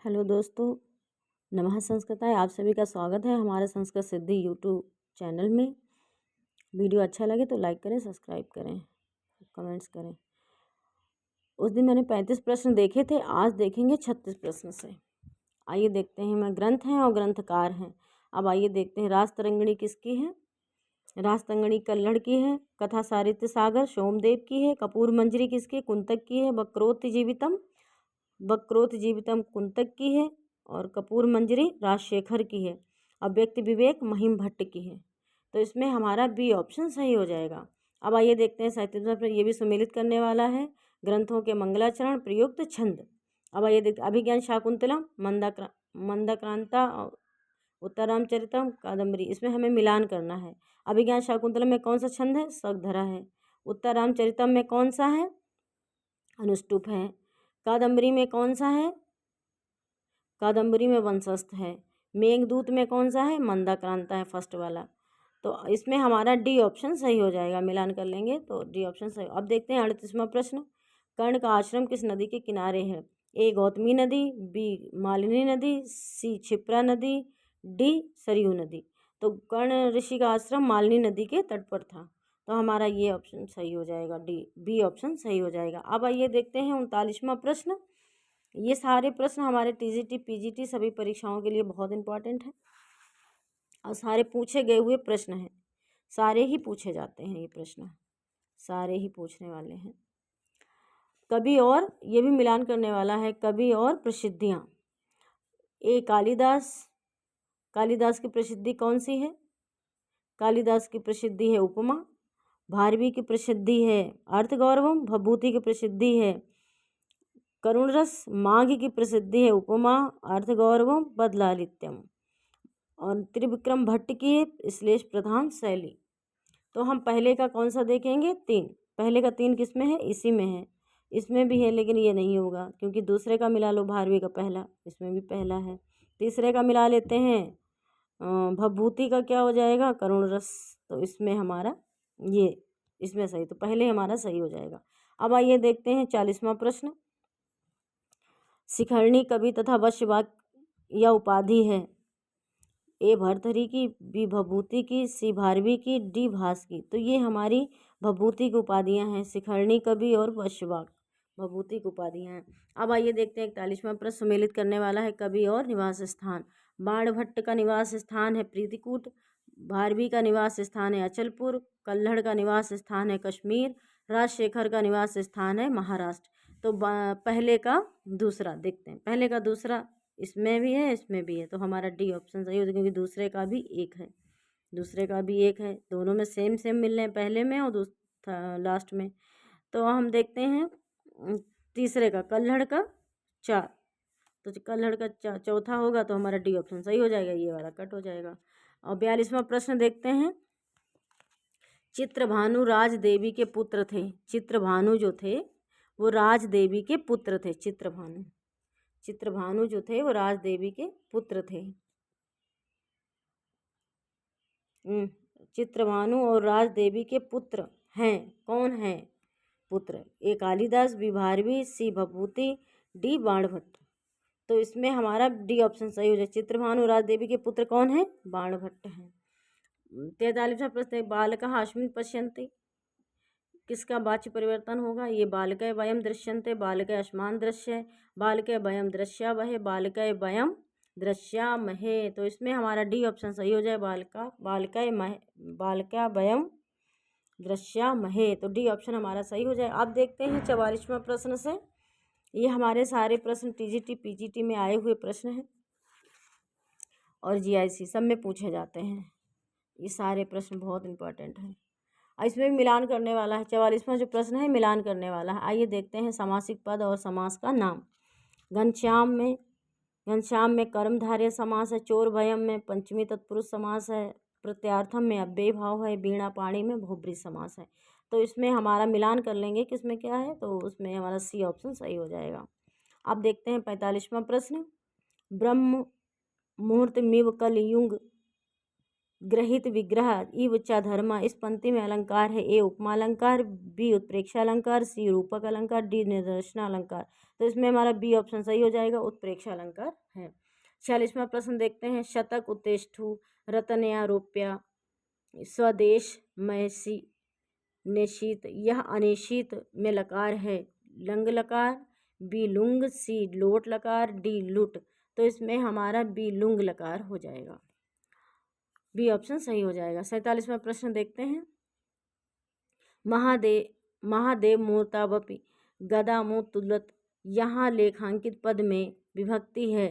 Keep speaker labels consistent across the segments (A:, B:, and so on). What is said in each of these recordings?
A: Hello दोस्तों, नमः संस्कृताय। आप सभी का स्वागत है हमारे संस्कृत सिद्धि यूट्यूब चैनल में। वीडियो अच्छा लगे तो लाइक करें, सब्सक्राइब करें, कमेंट्स करें। उस दिन मैंने 35 प्रश्न देखे थे, आज देखेंगे 36 प्रश्न से। आइए देखते हैं। मैं ग्रंथ हैं और ग्रंथकार हैं। अब आइए देखते हैं। राजतरंगिणी किसकी है? राजतरंगिणी कल्हड़ की है। कथा साहित्य सागर सोमदेव की है। कपूर मंजरी किसकी? कुंतक की है। वक्रोत जीवितम कुंतक की है और कपूर मंजरी राजशेखर की है। अव्यक्त विवेक महिम भट्ट की है। तो इसमें हमारा बी ऑप्शन सही हो जाएगा। अब आइए देखते हैं साहित्य पर, ये भी सुमेलित करने वाला है। ग्रंथों के मंगलाचरण, प्रयुक्त छंद। अब आइए देखते। अभिज्ञान शाकुंतलम, मंदाक्रांता, उत्तरामचरितम, कादम्बरी। इसमें हमें मिलान करना है। अभिज्ञान शाकुंतलम में कौन सा छंद है? शगधरा है। उत्तरामचरितम में कौन सा है? अनुष्टुप है। कादम्बरी में कौन सा है? कादम्बरी में वंशस्थ है। मेघदूत में कौन सा है? मंदाक्रांता है, फर्स्ट वाला। तो इसमें हमारा डी ऑप्शन सही हो जाएगा। मिलान कर लेंगे तो डी ऑप्शन सही। अब देखते हैं 38वां प्रश्न। कर्ण का आश्रम किस नदी के किनारे है? ए गौतमी नदी, बी मालिनी नदी, सी क्षिप्रा नदी, डी सरयू नदी। तो कर्ण ऋषि का आश्रम मालिनी नदी के तट पर था। तो हमारा ये ऑप्शन सही हो जाएगा, डी बी ऑप्शन सही हो जाएगा। अब आइए देखते हैं 39वां प्रश्न। ये सारे प्रश्न हमारे टीजीटी पीजीटी सभी परीक्षाओं के लिए बहुत इंपॉर्टेंट है और सारे पूछे गए हुए प्रश्न हैं। सारे ही पूछे जाते हैं ये प्रश्न, सारे ही पूछने वाले हैं। कवि और, ये भी मिलान करने वाला है। कवि और प्रसिद्धियाँ। ए कालिदास, कालिदास की प्रसिद्धि कौन सी है? कालिदास की प्रसिद्धि है उपमा। भारवी की प्रसिद्धि है अर्थगौरवम। भभूति की प्रसिद्धि है करुण रस। माघ की प्रसिद्धि है उपमा, अर्थगौरवम, बदलालित्यम। और त्रिविक्रम भट्ट की श्लेष प्रधान शैली। तो हम पहले का कौन सा देखेंगे? 3। पहले का 3 किस में है? इसी में है। इसमें भी है लेकिन ये नहीं होगा क्योंकि दूसरे का मिला लो। भारवी का पहला, इसमें भी पहला है। तीसरे का मिला लेते हैं। भभूति का क्या हो जाएगा? करुण रस। तो इसमें हमारा ये, इसमें सही, तो पहले हमारा सही हो जाएगा। अब आइए देखते हैं 40वां प्रश्न। शिखरणी कवि तथा वश्यवाक या उपाधि है? ए भर्तहरि की, बी भभूति की, सी भारवी की, डी भास की। तो ये हमारी भभूति की उपाधियाँ हैं। शिखरणी कवि और वश्यवाक भभूति की उपाधियाँ हैं। अब आइए देखते हैं 41वां प्रश्न सुमेलित करने वाला है। कवि और निवास स्थान। बाणभट्ट का निवास स्थान है प्रीतिकूट। भारवी का निवास स्थान है अचलपुर। कल्हड़ का निवास स्थान है कश्मीर। राजशेखर का निवास स्थान है महाराष्ट्र। तो पहले का दूसरा देखते हैं। पहले का दूसरा इसमें भी है, इसमें भी है, तो हमारा डी ऑप्शन सही होता है क्योंकि दूसरे का भी एक है। दूसरे का भी एक है, दोनों में सेम सेम मिल रहे हैं, पहले में और लास्ट में। तो हम देखते हैं तीसरे का, कल्हड़ का 4। तो कल्हड़ का चौथा होगा तो हमारा डी ऑप्शन सही हो जाएगा। ये वाला कट हो जाएगा। और 42वां प्रश्न देखते हैं। चित्रभानु राज देवी के पुत्र थे। चित्रभानु जो थे वो राज देवी के पुत्र थे। चित्रभानु जो थे वो राज देवी के पुत्र थे। चित्रभानु और राज देवी के पुत्र हैं। कौन है पुत्र? ए कालिदास, बी भारवी, सी भभूति, डी बाणभट्ट। तो इसमें हमारा डी ऑप्शन सही हो जाए। चित्रभानु राज देवी के पुत्र कौन है? बाणभट्ट हैं। 43वां प्रश्न। बालकः अस्मिन् पश्यन्ति, किसका वाच्य परिवर्तन होगा? ये बालकय वयम दृश्यन्ते, बालकय अस्मान् दृश्य, बालकय वयम दृश्यावहे, बालकय वयम दृश्यामहे। तो इसमें हमारा डी ऑप्शन सही हो जाए। बालका वयम दृश्यामहे। तो डी ऑप्शन हमारा सही हो जाए। अब देखते हैं 44वां प्रश्न से। ये हमारे सारे प्रश्न टीजीटी पीजीटी में आए हुए प्रश्न हैं और जीआईसी सब में पूछे जाते हैं। ये सारे प्रश्न बहुत इंपॉर्टेंट हैं। इसमें भी मिलान करने वाला है। 44वां जो प्रश्न है मिलान करने वाला है। आइए देखते हैं। समासिक पद और समास का नाम। घनश्याम में कर्मधारय समास है। चोर भयम में पंचमी तत्पुरुष समास है। प्रत्यार्थम में अव्ययी भाव है। वीणा पाणी में बहुब्रीहि समास है। तो इसमें हमारा मिलान कर लेंगे किसमें क्या है, तो उसमें हमारा सी ऑप्शन सही हो जाएगा। अब देखते हैं 45वां प्रश्न। ब्रह्म मुहूर्त मिव कलयुग ग्रहित विग्रह इव च धर्म, इस पंक्ति में अलंकार है। ए उपमा अलंकार, बी उत्प्रेक्षा अलंकार, सी रूपक अलंकार, डी निदर्शना अलंकार। तो इसमें हमारा बी ऑप्शन सही हो जाएगा, उत्प्रेक्षा अलंकार है। 46वां प्रश्न देखते हैं। शतक उत्तेष्ठु रतनया रोप्या स्वदेश मैसी निशीत, यह अनिशीत में लकार है। लंग लकार, बी लुंग, सी लोट लकार, डी लुट। तो इसमें हमारा बी लुंग लकार हो जाएगा, बी ऑप्शन सही हो जाएगा। 47वां प्रश्न देखते हैं। महादेव मूर्तावपि गदा मुँह तुलत, यहाँ लेखांकित पद में विभक्ति है।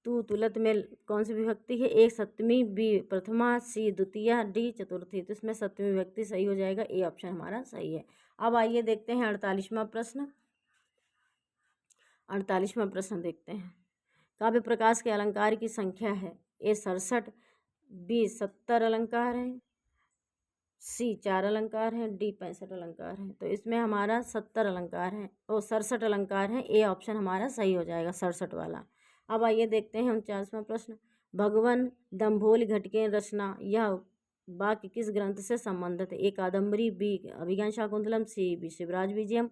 A: तू तुलत में कौन सी विभक्ति है? ए सप्तमी, बी प्रथमा, सी द्वितीया, डी चतुर्थी। तो इसमें सप्तमी विभक्ति सही हो जाएगा, ए ऑप्शन हमारा सही है। अब आइए देखते हैं 48वां प्रश्न। 48वां प्रश्न देखते हैं। काव्य प्रकाश के अलंकार की संख्या है। ए 67, बी 70 अलंकार है, सी 4 अलंकार है, डी 65 अलंकार है। तो इसमें हमारा 70 अलंकार है और 67 अलंकार है, ए ऑप्शन हमारा सही हो जाएगा, 67 वाला। अब आइए देखते हैं 49वां प्रश्न। भगवन दंभोल घटके रचना, यह वाक्य किस ग्रंथ से संबंधित है? ए कादम्बरी, बी अभिज्ञान शाकुंतलम, सी शिवराज विजयम,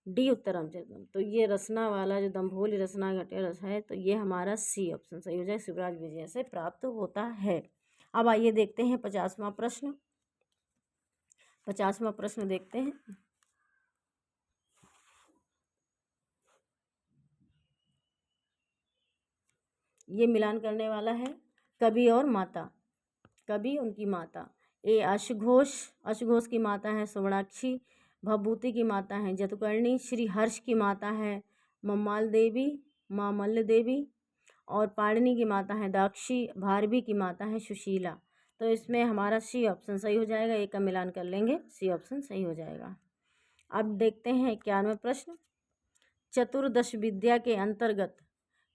A: डी उत्तररामचरितम। तो ये रचना वाला जो दंभोल रचना घटे रस है, तो ये हमारा सी ऑप्शन सही हो जाए, शिवराज विजय से प्राप्त होता है। अब आइए देखते हैं 50वां प्रश्न। 50वां प्रश्न देखते हैं। ये मिलान करने वाला है कवि और माता, कवि उनकी माता। ए अश्वघोष, अश्वघोष की माता है सुवर्णाक्षी, भभूति की माता है जतुकर्णी, श्री हर्ष की माता है मम्माल देवी, मामल्ल देवी, और पाणिनि की माता है दाक्षी, भारवी की माता है सुशीला। तो इसमें हमारा सी ऑप्शन सही हो जाएगा, एक का मिलान कर लेंगे, सी ऑप्शन सही हो जाएगा। अब देखते हैं 91वां प्रश्न। चतुर्दश विद्या के अंतर्गत,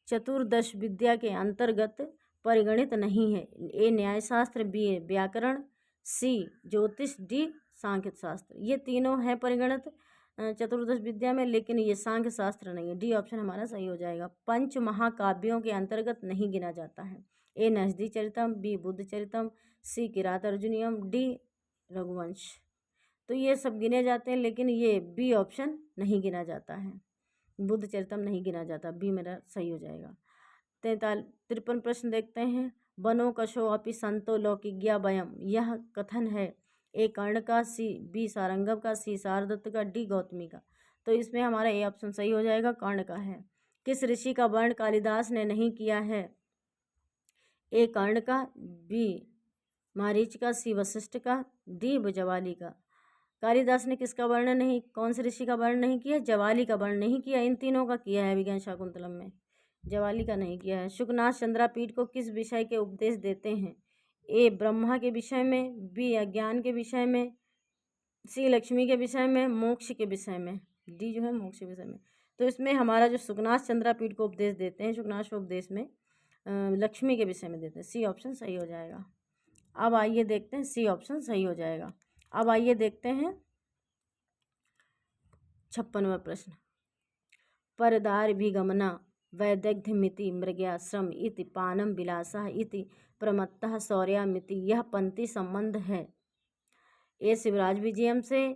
A: चतुर्दश विद्या के अंतर्गत परिगणित नहीं है। ए न्यायशास्त्र, बी व्याकरण, सी ज्योतिष, डी सांख्य शास्त्र। ये तीनों है परिगणित चतुर्दश विद्या में, लेकिन ये सांख्य शास्त्र नहीं है, डी ऑप्शन हमारा सही हो जाएगा। पंच महाकाव्यों के अंतर्गत नहीं गिना जाता है। ए नहदी चरितम, बी बुद्ध चरितम, सी किरात अर्जुनियम, डी रघुवंश। तो ये सब गिने जाते हैं, लेकिन ये बी ऑप्शन नहीं गिना जाता है, बुद्ध चरितम नहीं गिना जाता, बी मेरा सही हो जाएगा। 53 प्रश्न देखते हैं। बनो कशो अपि संतो लौकिज्ञा वयम, यह कथन है। ए कर्ण का, सी बी सारंगम का, सी शारदत्त का, डी गौतमी का। तो इसमें हमारा ए ऑप्शन सही हो जाएगा, कर्ण का है। किस ऋषि का वर्ण कालिदास ने नहीं किया है? ए कर्ण का, बी मारीच का, सी वशिष्ठ का, डी जवाली का। कालिदास ने किसका वर्णन नहीं, कौन से ऋषि का वर्ण नहीं किया? जवाली का वर्ण नहीं किया, इन तीनों का किया है विज्ञान शाकुंतलम में, जवाली का नहीं किया है। शुकनाथ चंद्रापीठ को किस विषय के उपदेश देते हैं? ए ब्रह्मा के विषय में, बी अज्ञान के विषय में, सी लक्ष्मी के विषय में, मोक्ष के विषय में, डी जो है मोक्ष के विषय में। तो इसमें हमारा जो शुकनाथ चंद्रापीठ को उपदेश देते हैं, शुकनाथ उपदेश में लक्ष्मी के विषय में देते हैं, सी ऑप्शन सही हो जाएगा। अब आइए देखते हैं, सी ऑप्शन सही हो जाएगा। अब आइए देखते हैं 56वां प्रश्न। परदार विगमना वैदग्ध्यमिति मृगयाश्रम इति पानम विलासः इति प्रमत्तः शौर्यामिति, यह पंक्ति संबंध है। ए शिवराज विजयम से,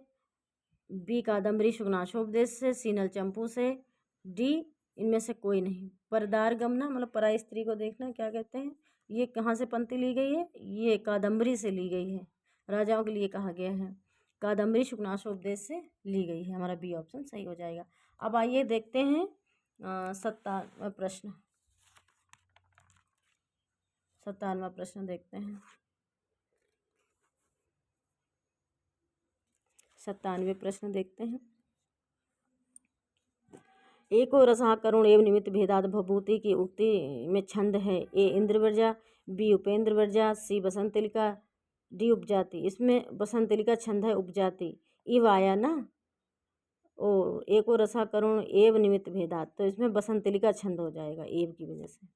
A: बी कादम्बरी शुकनाशोपदेश से, सी नलचंपू से, डी इनमें से कोई नहीं। परदार गमना मतलब पराई स्त्री को देखना, क्या कहते हैं? ये कहाँ से पंक्ति ली गई है? ये कादम्बरी से ली गई है, राजाओं के लिए कहा गया है, कादम्बरी शुकनाशोपदेश से ली गई है, हमारा बी ऑप्शन सही हो जाएगा। अब आइए देखते हैं 57वां प्रश्न। 57वां प्रश्न देखते हैं। 97वें प्रश्न देखते हैं। एको रसा करुण एवं निमित्त भेदात भभूति की उक्ति में छंद है। ए इंद्रवर्जा, बी उपेंद्र वर्जा, सी बसंतलिका, डी उपजाति। इसमें बसंतलिका छंद है, उपजाति इव आया ना, ओ एको रसा करुण एवं निमित्त भेदात, तो इसमें बसंतलिका छंद हो जाएगा एव की वजह से,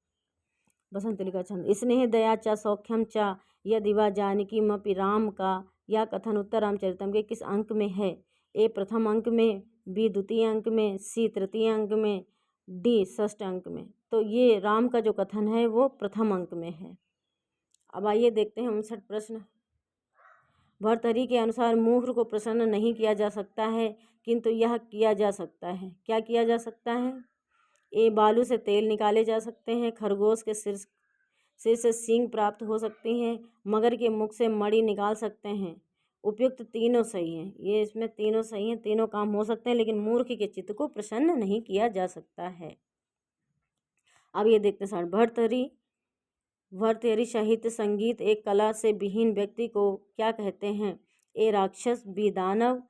A: बसंतलिका छंद। स्नेह दया चा सौख्यम चा यदि वा जानकी मपि राम का, यह कथन उत्तर रामचरितम के किस अंक में है? ए प्रथम अंक में, बी द्वितीय अंक में, सी तृतीय अंक में, डी षष्ठ अंक में। तो ये राम का जो कथन है वो प्रथम अंक में है, अब आइए देखते हैं 59 प्रश्न। भर्तृहरि के अनुसार मूर्ख को प्रसन्न नहीं किया जा सकता है, किंतु यह किया जा सकता है। क्या किया जा सकता है? ए, बालू से तेल निकाले जा सकते हैं, खरगोश के सिर से सींग प्राप्त हो सकती हैं, मगर के मुख से मणि निकाल सकते हैं। उपयुक्त तीनों सही हैं। ये इसमें तीनों सही हैं, तीनों काम हो सकते हैं, लेकिन मूर्ख के चित्त को प्रसन्न नहीं किया जा सकता है। अब ये देखते हैं भर्तृहरि साहित्य संगीत एक कला से विहीन व्यक्ति को क्या कहते हैं? ए, राक्षस, बी, दानव,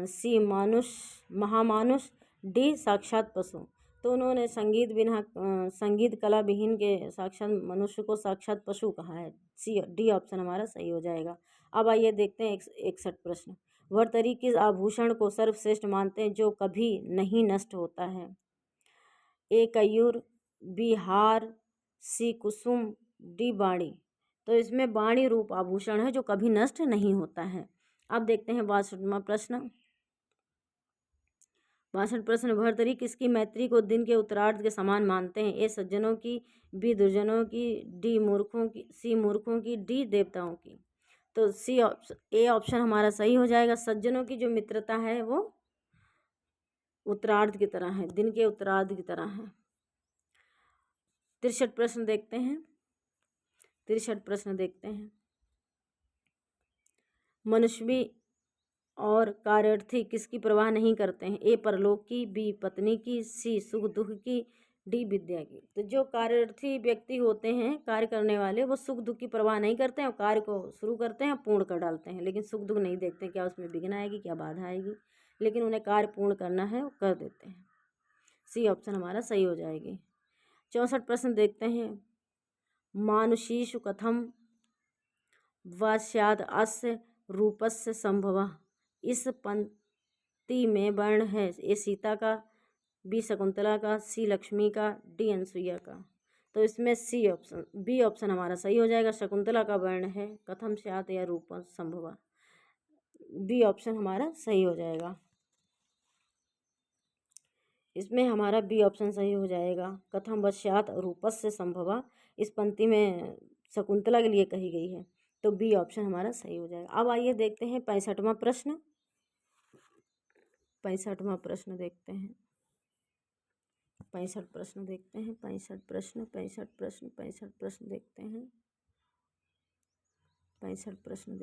A: सी, महामानुष, डी, साक्षात पशु। तो उन्होंने संगीत कला विहीन के साक्षात मनुष्य को साक्षात पशु कहा है। सी, डी ऑप्शन हमारा सही हो जाएगा। अब आइए देखते हैं 61 प्रश्न। भर्तृहरि किस आभूषण को सर्वश्रेष्ठ मानते हैं जो कभी नहीं नष्ट होता है? ए, कयूर, बी, हार, सी, कुसुम, डी, बाणी। तो इसमें बाणी रूप आभूषण है जो कभी नष्ट नहीं होता है। अब देखते हैं 62वां प्रश्न। 62 प्रश्न। भर्तृहरि किसकी मैत्री को दिन के उत्तरार्ध के समान मानते हैं? ए, सज्जनों की, बी, दुर्जनों की, डी, मूर्खों की, सी, मूर्खों की, डी, देवताओं की। तो ए ऑप्शन हमारा सही हो जाएगा। सज्जनों की जो मित्रता है वो उत्तरार्ध की तरह है, दिन के उत्तरार्ध की तरह है। 63 प्रश्न देखते हैं। 63 प्रश्न देखते हैं। मनुष्य और कार्यार्थी किसकी परवाह नहीं करते हैं? ए, परलोक की, बी, पत्नी की, सी, सुख दुख की, डी, विद्या की। तो जो कार्यार्थी व्यक्ति होते हैं, कार्य करने वाले, वो सुख दुख की परवाह नहीं करते हैं और कार्य को शुरू करते हैं, पूर्ण कर डालते हैं, लेकिन सुख दुख नहीं देखते क्या उसमें विघ्न आएगी, क्या बाधा आएगी, लेकिन उन्हें कार्य पूर्ण करना है वो कर देते हैं। सी ऑप्शन हमारा सही हो जाएगी। 64 प्रश्न देखते हैं। मानुषीषु कथम व स्याद अस्य रूपस्य संभवः। इस पंक्ति में वर्ण है। ए, सीता का, बी, शकुंतला का, सी, लक्ष्मी का, डी, अनसुईया का। तो इसमें बी ऑप्शन हमारा सही हो जाएगा। शकुंतला का वर्ण है, कथम स्यात् या रूप संभवा। बी ऑप्शन हमारा सही हो जाएगा। इसमें हमारा बी ऑप्शन सही हो जाएगा। कथम वश्यात रूपस्य संभवा इस पंक्ति में शकुंतला के लिए कही गई है, तो बी ऑप्शन हमारा सही हो जाएगा। अब आइए देखते हैं 65वां प्रश्न। 65वां प्रश्न देखते हैं। 65 प्रश्न देखते हैं। 65 प्रश्न 65 प्रश्न 65 प्रश्न देखते हैं। 65 प्रश्न